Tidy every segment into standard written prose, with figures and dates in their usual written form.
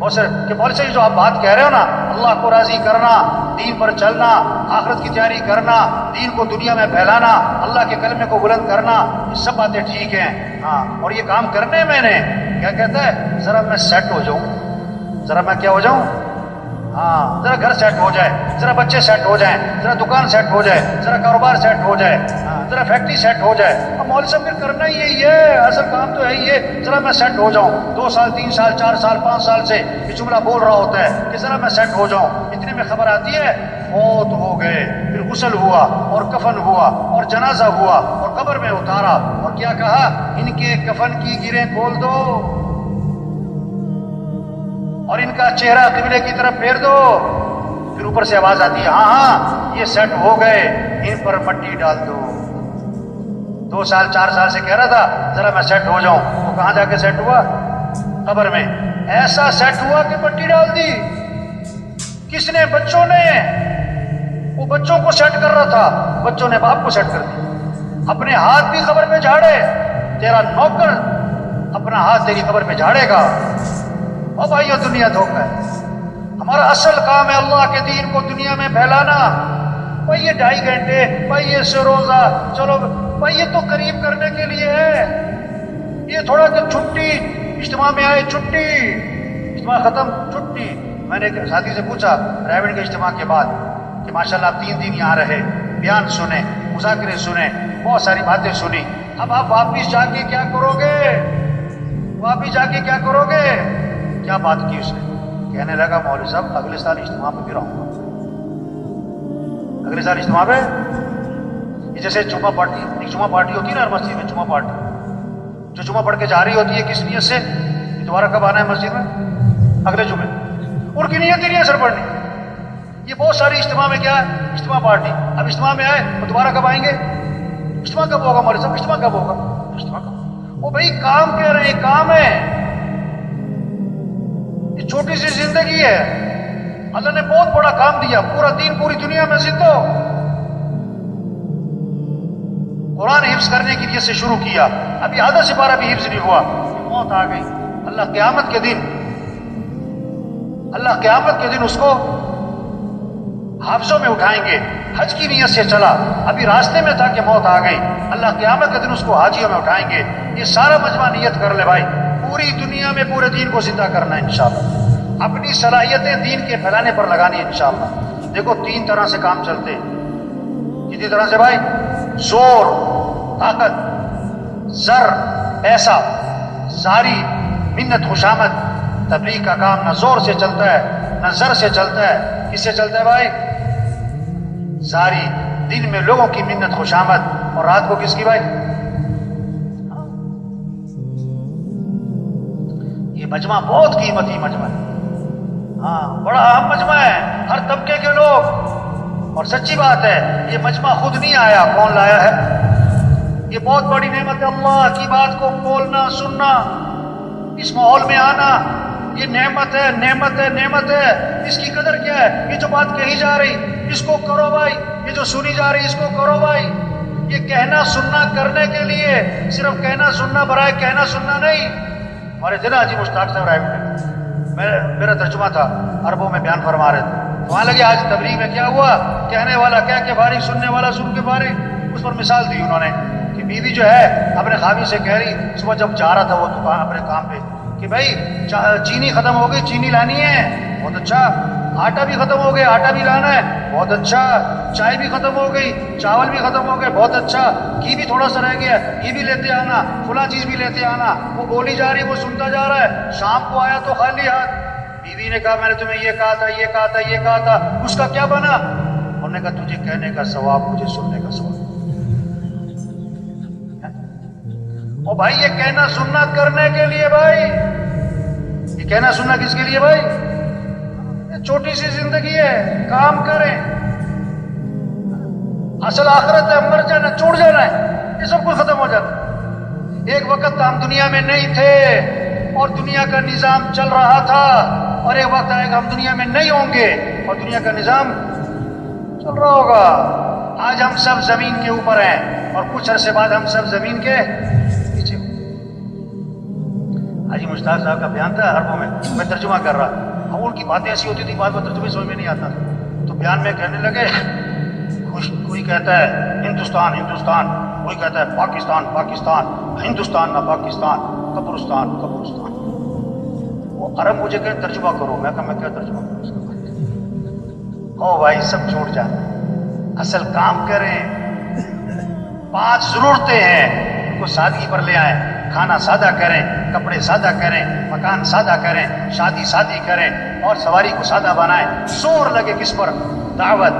بہت سے کہ مولوی صاحب جو آپ بات کہہ رہے ہو نا، اللہ کو راضی کرنا، دین پر چلنا، آخرت کی تیاری کرنا، دین کو دنیا میں پھیلانا، اللہ کے کلمے کو بلند کرنا، یہ سب باتیں ٹھیک ہیں، ہاں، اور یہ کام کرنے میں نے کیا کہتا ہے، ذرا میں سیٹ ہو جاؤں، ذرا میں کیا ہو جاؤں، ہاں، ذرا گھر سیٹ ہو جائے، ذرا بچے سیٹ ہو جائیں، ذرا دکان سیٹ ہو جائے، ذرا کاروبار سیٹ ہو جائے، ہاں، ذرا فیکٹری سیٹ ہو جائے۔ اب مولوی صاحب پھر کرنا ہی یہی ہے، اصل کام تو ہے ہی ہے، ذرا میں سیٹ ہو جاؤں، 2 سال 3 سال 4 سال 5 سال سے یہ جملہ بول رہا ہوتا ہے کہ ذرا میں سیٹ ہو جاؤں، اتنے میں خبر آتی ہے موت ہو گئے، پھر غسل ہوا اور کفن ہوا اور جنازہ ہوا اور قبر میں اتارا، اور کیا کہا، ان کے کفن کی گریں کھول دو اور ان کا چہرہ قبلے کی طرف پھیر دو۔ پھر اوپر سے آواز آتی ہے، ہاں ہاں یہ سیٹ ہو گئے، ان پر مٹی ڈال دو۔ 2 سال 4 سال سے کہہ رہا تھا ذرا میں سیٹ ہو جاؤں، تو کہاں جا کے سیٹ ہوا؟ قبر میں۔ ایسا سیٹ ہوا کہ مٹی ڈال دی۔ کس نے؟ بچوں نے۔ وہ بچوں کو سیٹ کر رہا تھا، بچوں نے باپ کو سیٹ کر دیا۔ اپنے ہاتھ بھی قبر پہ جھاڑے، تیرا نوکر اپنا ہاتھ تیری قبر پہ جھاڑے گا۔ اور بھائیو دنیا دھوکہ ہے، ہمارا اصل کام ہے اللہ کے دین کو دنیا میں پھیلانا۔ بھائی یہ 2.5 گھنٹے، بھائی یہ روزہ، چلو بھائی یہ تو قریب کرنے کے لیے ہے، یہ تھوڑا کہ چھٹی، اجتماع میں آئے چھٹی، اجتماع ختم چھٹی۔ میں نے ایک ساتھی سے پوچھا ریونڈ کے اجتماع کے بعد کہ ماشاءاللہ آپ 3 دن یہاں رہے، بیان سنے، مذاکرے سنے، بہت ساری باتیں سنی، اب آپ واپس جا کے کیا کرو گے؟ واپس جا کے کیا کرو گے؟ کیا بات کی اس نے؟ کہنے لگا مولوی صاحب اگلے سال اجتماع پہ بھی رہوں گا، اگلے سال اجتماع پہ۔ یہ جیسے جمعہ پارٹی، ایک جمعہ پارٹی ہوتی ہے نا ہر مسجد میں، جمعہ پارٹی جو جمعہ پڑھ کے جا رہی ہوتی ہے، کس نیت سے؟ دوبارہ کب آنا ہے مسجد میں؟ اگلے جمعے۔ ان کی نیت ہی نہیں ہے سر پڑھنے۔ یہ بہت ساری اجتماع میں کیا ہے؟ اجتماع پارٹی۔ اب اجتماع میں آئے تو دوبارہ کب آئیں گے؟ اجتماع کب ہوگا مولوی صاحب؟ اجتماع کب ہوگا؟ اجتماع کب؟ وہ بھائی کام کہہ رہے ہیں، کام ہے، یہ چھوٹی سی زندگی ہے، اللہ نے بہت بڑا کام دیا، پورا دین پوری دنیا میں زندہ ہو۔ قرآن حفظ کرنے کی نیت سے شروع کیا، ابھی آدھا سپارہ بھی حفظ نہیں ہوا، موت آ گئی۔ اللہ قیامت کے دن، اللہ قیامت کے دن اس کو حافظوں میں اٹھائیں گے۔ حج کی نیت سے چلا، ابھی راستے میں تھا کہ موت آ گئی، اللہ قیامت کے دن اس کو حاجیوں میں اٹھائیں گے۔ یہ سارا مجمع نیت کر لے بھائی، پوری دنیا میں پورے دین کو زندہ کرنا ہے انشاءاللہ، اپنی صلاحیتیں دین کے پھیلانے پر لگانی ہے انشاءاللہ۔ دیکھو 3 طرح سے کام چلتے ہیں۔ کتنی طرح سے بھائی؟ زور، طاقت، زر، پیسہ، زاری، منت، خوشامد۔ تبلیغ کا کام نہ زور سے چلتا ہے نہ زر سے چلتا ہے، کس سے چلتا ہے بھائی؟ زاری، دن میں لوگوں کی منت خوشامد، اور رات کو کس کی بھائی؟ یہ مجمع بہت قیمتی مجمع ہے، ہاں بڑا اہم مجمع ہے، ہر طبقے کے لوگ۔ اور سچی بات ہے یہ مجمع خود نہیں آیا، کون لایا ہے؟ یہ بہت بڑی نعمت ہے، اللہ کی بات کو بولنا، سننا، اس ماحول میں آنا، یہ نعمت ہے، نعمت ہے، نعمت ہے۔ اس کی قدر کیا ہے؟ یہ جو بات کہی جا رہی اس کو کرو بھائی، یہ جو سنی جا رہی اس کو کرو بھائی۔ یہ کہنا سننا کرنے کے لیے، صرف کہنا سننا برائے کہنا سننا نہیں۔ ہمارے ضلع حاجی مشتاق صاحب رائے میں، میرا ترجمہ تھا، عربوں میں بیان فرما رہے تھے، وہاں لگے آج تبلیغ میں کیا ہوا، کہنے والا کہہ کے فارغ، سننے والا سن کے فارغ۔ اس پر مثال دی انہوں نے کہ بیوی جو ہے اپنے خاوی سے کہہ رہی، صبح جب جا رہا تھا وہ دکان اپنے کام پہ، کہ بھائی چینی ختم ہو گئی، چینی لانی ہے، بہت اچھا۔ آٹا بھی ختم ہو گیا، آٹا بھی لانا ہے، بہت اچھا۔ چائے بھی ختم ہو گئی، چاول بھی ختم ہو گئے، بہت اچھا۔ گھی بھی تھوڑا سا رہ گیا، گھی بھی لیتے آنا، فلاں چیز بھی لیتے آنا۔ وہ بولی جا رہی، وہ سنتا جا رہا ہے۔ شام کو آیا تو خالی ہاتھ، بیوی نے کہا میں نے تمہیں یہ کہا تھا، یہ کہا تھا، یہ کہا تھا، اس کا کیا بنا؟ انہوں نے کہا تجھے کہنے کا ثواب، مجھے سننے کا ثواب۔ او بھائی یہ کہنا سننا کرنے کے لیے بھائی، یہ کہنا سننا کس کے لیے بھائی؟ چھوٹی سی زندگی ہے، کام کریں، اصل آخرت ہے، مر جانا، چھوڑ جانا ہے، یہ سب کچھ ختم ہو جاتا ہے۔ ایک وقت ہم دنیا میں نہیں تھے اور دنیا کا نظام چل رہا تھا، اور ایک وقت آئے گا ہم دنیا میں نہیں ہوں گے اور دنیا کا نظام چل رہا ہوگا۔ آج ہم سب زمین کے اوپر ہیں اور کچھ عرصے بعد ہم سب زمین کے پیچھے۔ حاجی مشتاق صاحب کا بیان تھا عربوں میں ترجمہ کر رہا، اب ان کی باتیں ایسی ہوتی تھی بعد میں ترجمے سمجھ میں نہیں آتا، تو بیان میں کہنے لگے کوئی کہتا ہے ہندوستان ہندوستان، کوئی کہتا ہے پاکستان پاکستان، ہندوستان نہ پاکستان، قبرستان قبرستان۔ وہ عرب مجھے کہ ترجمہ کرو، میں کہا میں کیا ترجمہ کروں اس کا؟ او بھائی سب چھوڑ جانا، اصل کام کریں، 5 ضرورتیں ہیں ان کو سادگی پر لے آئیں، کھانا سادہ کریں، کپڑے سادہ کریں، مکان سادہ کریں، شادی سادی کریں اور سواری کو سادہ بنائیں۔ زور لگے کس پر؟ دعوت،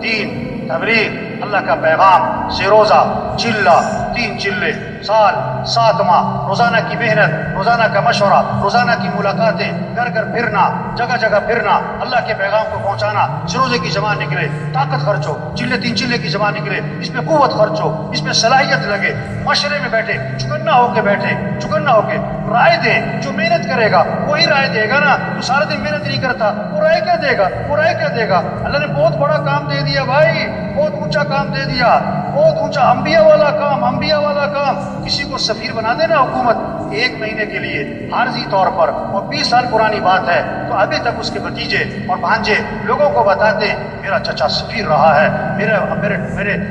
دین، تبلیغ، اللہ کا پیغام، سے روزہ، چلہ، 3 چلے، سال، 7 ماہ، روزانہ کی محنت، روزانہ کا مشورہ، روزانہ کی ملاقاتیں، گھر گھر پھرنا، جگہ جگہ پھرنا، اللہ کے پیغام کو پہنچانا۔ سے روزے کی جمع نکلے، طاقت خرچ ہو، 3 چلے کی جمع نکلے، اس میں قوت خرچ ہو، اس میں صلاحیت لگے، معاشرے میں بیٹھے چکنا ہو کے بیٹھے، چکنا ہو کے رائے دیں۔ جو محنت کرے گا وہی رائے دے گا نا، تو سارا دن محنت نہیں کرتا وہ رائے کیا دے گا؟ وہ رائے کیا دے گا؟ اللہ نے بہت بڑا کام دے دیا بھائی، بہت اونچا کام دے دیا، بہت اونچا، انبیاء والا کام، انبیاء والا کام۔ کسی کو سفیر بنا دینا حکومت 1 مہینے کے لیے عارضی طور پر، اور 20 سال پرانی بات ہے، تو ابھی تک اس کے بھتیجے اور بھانجے لوگوں کو بتاتے میرا چچا سفیر رہا ہے،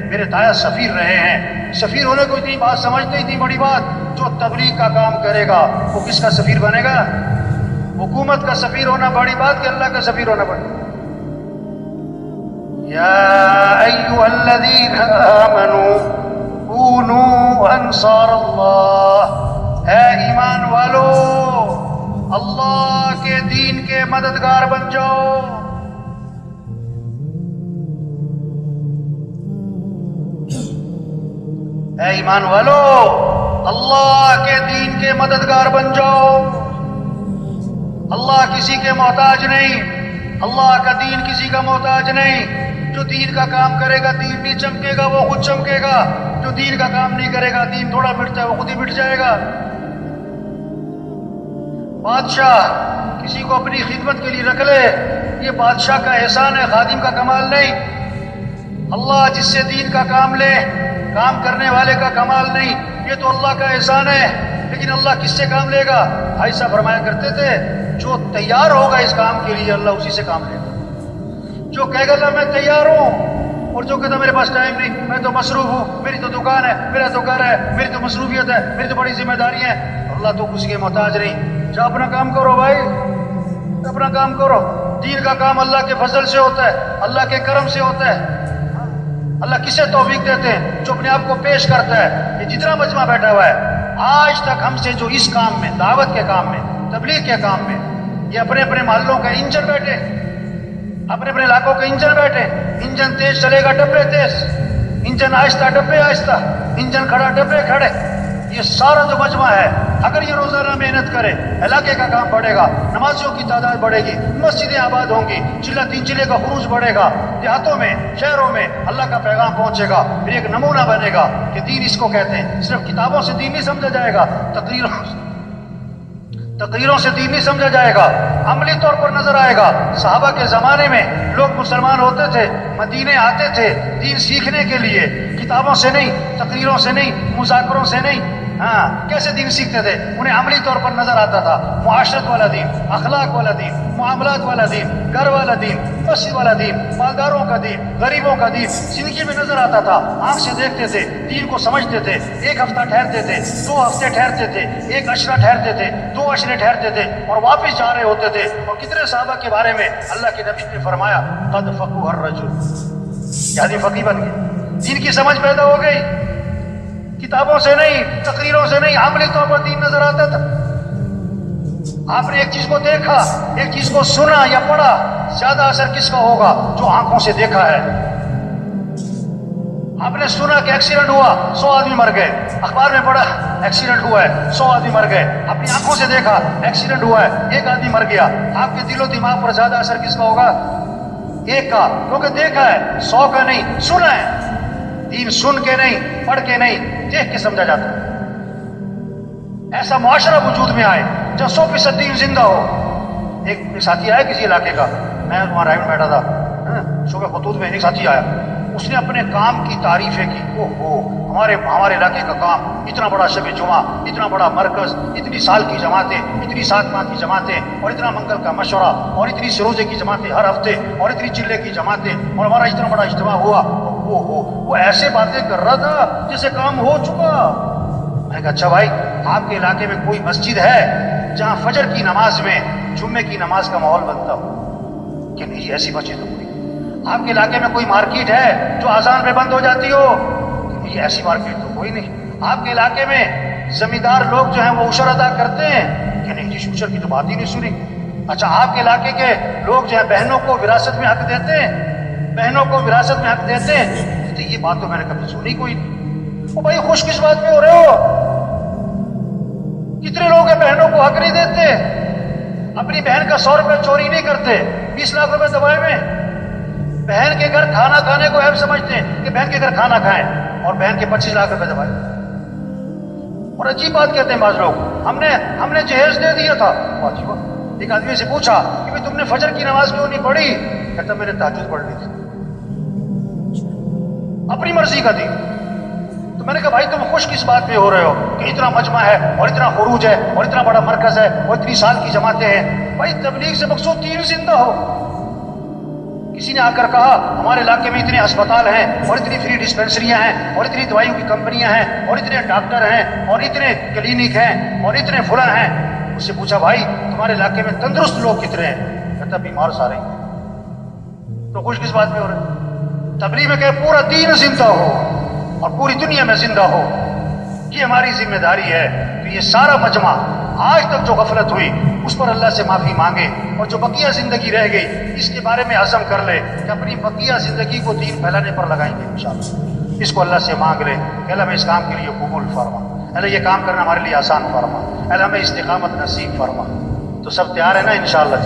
میرے تایا سفیر رہے ہیں۔ سفیر ہونے کو اتنی بات سمجھتے، اتنی بڑی بات۔ جو تبلیغ کا کام کرے گا وہ کس کا سفیر بنے گا؟ حکومت کا سفیر ہونا بڑی بات کہ اللہ کا سفیر ہونا بڑی؟ یا ایھا الذین آمنوا کونوا انصار اللہ، اے ایمان والو اللہ کے دین کے مددگار بن جاؤ۔ اے ایمان والو اللہ کے دین کے مددگار بن جاؤ۔ اللہ کسی کے محتاج نہیں، اللہ کا دین کسی کا محتاج نہیں۔ جو دین کا کام کرے گا دین بھی چمکے گا، وہ خود چمکے گا۔ جو دین کا کام نہیں کرے گا، دین تھوڑا مٹتا ہے وہ خود ہی مٹ جائے گا۔ بادشاہ کسی کو اپنی خدمت کے لیے رکھ لے، یہ بادشاہ کا احسان ہے، خادم کا کمال نہیں۔ اللہ جس سے دین کا کام لے، کام کرنے والے کا کمال نہیں، یہ تو اللہ کا احسان ہے۔ لیکن اللہ کس سے کام لے گا؟ بھائی صاحب فرمایا کرتے تھے جو تیار ہوگا اس کام کے لیے اللہ اسی سے کام لے گا۔ جو کہے گا اللہ میں تیار ہوں، اور جو کہتا میرے پاس ٹائم نہیں، میں تو مصروف ہوں، میری تو دکان ہے، میرا تو گھر ہے، میری تو مصروفیت ہے، میری تو بڑی ذمہ داری ہے، اللہ تو کسی کے محتاج نہیں۔ جا اپنا کام کرو بھائی، اپنا کام کرو۔ دین کا کام اللہ کے فضل سے ہوتا ہے، اللہ کے کرم سے ہوتا ہے۔ اللہ کسے توفیق دیتے ہیں؟ جو اپنے آپ کو پیش کرتا ہے۔ یہ جتنا مجمع بیٹھا ہوا ہے آج تک ہم سے جو اس کام میں، دعوت کے کام میں، تبلیغ کے کام میں، یہ اپنے اپنے محلوں کا انجن بیٹھے، اپنے اپنے علاقوں کے انجن بیٹھے۔ انجن تیز چلے گا ڈبے تیز، انجن آہستہ ڈبے آہستہ، انجن کھڑا ڈبے کھڑے۔ یہ سارا جو مجمع ہے اگر یہ روزانہ محنت کرے، علاقے کا کام بڑھے گا، نمازیوں کی تعداد بڑھے گی، مسجدیں آباد ہوں گی، 3 چلے کا خروج بڑھے گا، دیہاتوں میں، شہروں میں اللہ کا پیغام پہنچے گا، پھر ایک نمونہ بنے گا کہ دین اس کو کہتے ہیں۔ صرف کتابوں سے دین نہیں سمجھا جائے گا، تقریروں سے دین نہیں سمجھا جائے گا، عملی طور پر نظر آئے گا۔ صحابہ کے زمانے میں لوگ مسلمان ہوتے تھے، مدینے آتے تھے دین سیکھنے کے لیے، کتابوں سے نہیں، تقریروں سے نہیں، مذاکروں سے نہیں۔ کیسے دین سیکھتے تھے؟ انہیں عملی طور پر نظر آتا تھا، معاشرت والا دین، اخلاق والا دین، معاملات والا دین، گھر والا دین، مسجد والا دین، مالداروں کا دین، غریبوں کا دین زندگی میں نظر آتا تھا۔ آنکھ سے دیکھتے تھے، دین کو سمجھتے تھے۔ 1 ہفتہ ٹھہرتے تھے، 2 ہفتے ٹھہرتے تھے، 1 عشرہ ٹھہرتے تھے، 2 عشرے ٹھہرتے تھے اور واپس جا رہے ہوتے تھے۔ اور کتنے صحابہ کے بارے میں اللہ کے نبی نے فرمایا قد فقہ الرجل، یہ آدمی فقیہ بن گیا، دین کی سمجھ پیدا ہو گئی۔ کتابوں سے نہیں، تقریروں سے نہیں، عملی طور پر دین نظر آتا تھا۔ آپ نے ایک چیز کو دیکھا، ایک چیز کو سنا یا پڑھا، زیادہ اثر کس کا ہوگا؟ جو آنکھوں سے دیکھا ہے۔ آپ نے سنا کہ ایکسیڈنٹ ہوا، 100 آدمی مر گئے، اخبار میں پڑھا ایکسیڈنٹ ہوا ہے، 100 آدمی مر گئے، اپنی آنکھوں سے دیکھا ایکسیڈنٹ ہوا ہے، 1 آدمی مر گیا۔ آپ کے دل و دماغ پر زیادہ اثر کس کا ہوگا؟ 1 کا، کیونکہ دیکھا ہے، 100 کا نہیں، سنا ہے۔ دین سن کے نہیں، پڑھ کے نہیں، دیکھ کے سمجھا جاتا ہے۔ ایسا معاشرہ وجود میں آئے جب 100% دین زندہ ہو۔ ایک ساتھی آیا کسی علاقے کا، میں وہاں رائے میں بیٹھا تھا، صبح خطوط میں ایک ساتھی آیا، اس نے اپنے کام کی تعریفیں کی، ہمارے علاقے کا کام اتنا بڑا شب جمعہ، اتنا بڑا مرکز، اتنی سال کی جماعتیں، اتنی 7 ماہ کی جماعتیں، اور اتنا منگل کا مشورہ، اور اتنی سروزے کی جماعتیں ہر ہفتے، اور اتنی چلے کی جماعتیں، اور ہمارا اتنا بڑا اجتماع ہوا، وہ ایسے باتیں کر رہا تھا جیسے کام ہو چکا۔ میں نے کہا اچھا بھائی، آپ کے علاقے میں کوئی مسجد ہے جہاں فجر کی نماز میں جمعے کی نماز کا ماحول بنتا ہو؟ کہ نہیں، ایسی مسجد تو کوئی۔ آپ کے علاقے میں کوئی مارکیٹ ہے جو اذان پہ بند ہو جاتی ہو؟ کہ نہیں، ایسی مارکیٹ تو کوئی نہیں۔ آپ کے علاقے میں زمیندار لوگ جو ہیں وہ عشر ادا کرتے ہیں؟ کہ نہیں جی، عشر کی تو بات ہی نہیں سنی۔ اچھا، آپ کے علاقے کے لوگ جو ہیں بہنوں کو وراثت میں حق دیتے ہیں؟ بہنوں کو وراثت میں حق دیتے ہیں؟ تو یہ بات تو میں نے کبھی سنی کوئی نہیں۔ او بھائی، خوش کس بات پہ ہو رہے ہو؟ کتنے لوگ ہیں بہنوں کو حق نہیں دیتے، اپنی بہن کا 100 روپے چوری نہیں کرتے، 20 لاکھ روپے دبائے میں بہن کے گھر کھانا کھانے کو عیب سمجھتے ہیں کہ بہن کے گھر کھانا کھائیں، اور بہن کے 25 لاکھ روپے دبائے۔ اور عجیب بات کہتے ہیں بعض لوگ، ہم نے جہیز دے دیا تھا۔ عجیب، ایک آدمی سے پوچھا کہ بھائی تم نے فجر کی نماز کیوں نہیں پڑھی؟ کہتا میں نے تہجد پڑھ لی تھی، اپنی مرضی کا تھی۔ تو میں نے کہا بھائی تم خوش کس بات پہ ہو رہے ہو کہ اتنا مجمع ہے، اور اتنا خروج ہے، اور اتنا بڑا مرکز ہے، اور اتنی سال کی جماعتیں ہیں؟ بھائی تبلیغ سے مقصود دین زندہ ہو۔ کسی نے آ کر کہا ہمارے علاقے میں اتنے اسپتال ہیں، اور اتنی فری ڈسپینسریاں ہیں، اور اتنی دوائیوں کی کمپنیاں ہیں، اور اتنے ڈاکٹر ہیں، اور اتنے کلینک ہیں، اور اتنے فلاں ہیں۔ اس سے پوچھا بھائی تمہارے علاقے میں تندرست لوگ کتنے ہیں؟ کہتا بیمار سارے ہیں۔ تو خوش کس بات پہ ہو رہے؟ تبلیغ میں کہ پورا دین زندہ ہو اور پوری دنیا میں زندہ ہو، یہ ہماری ذمہ داری ہے۔ تو یہ سارا مجمع آج تک جو غفلت ہوئی اس پر اللہ سے معافی مانگے، اور جو بقیہ زندگی رہ گئی اس کے بارے میں عزم کر لے کہ اپنی بقیہ زندگی کو دین پھیلانے پر لگائیں گے انشاءاللہ۔ اس کو اللہ سے مانگ لے کہ اللہ ہمیں اس کام کے لیے قبول فرما، اللہ یہ کام کرنا ہمارے لیے آسان فرما، اللہ ہمیں استقامت نصیب فرما۔ تو سب تیار ہے نا انشاءاللہ؟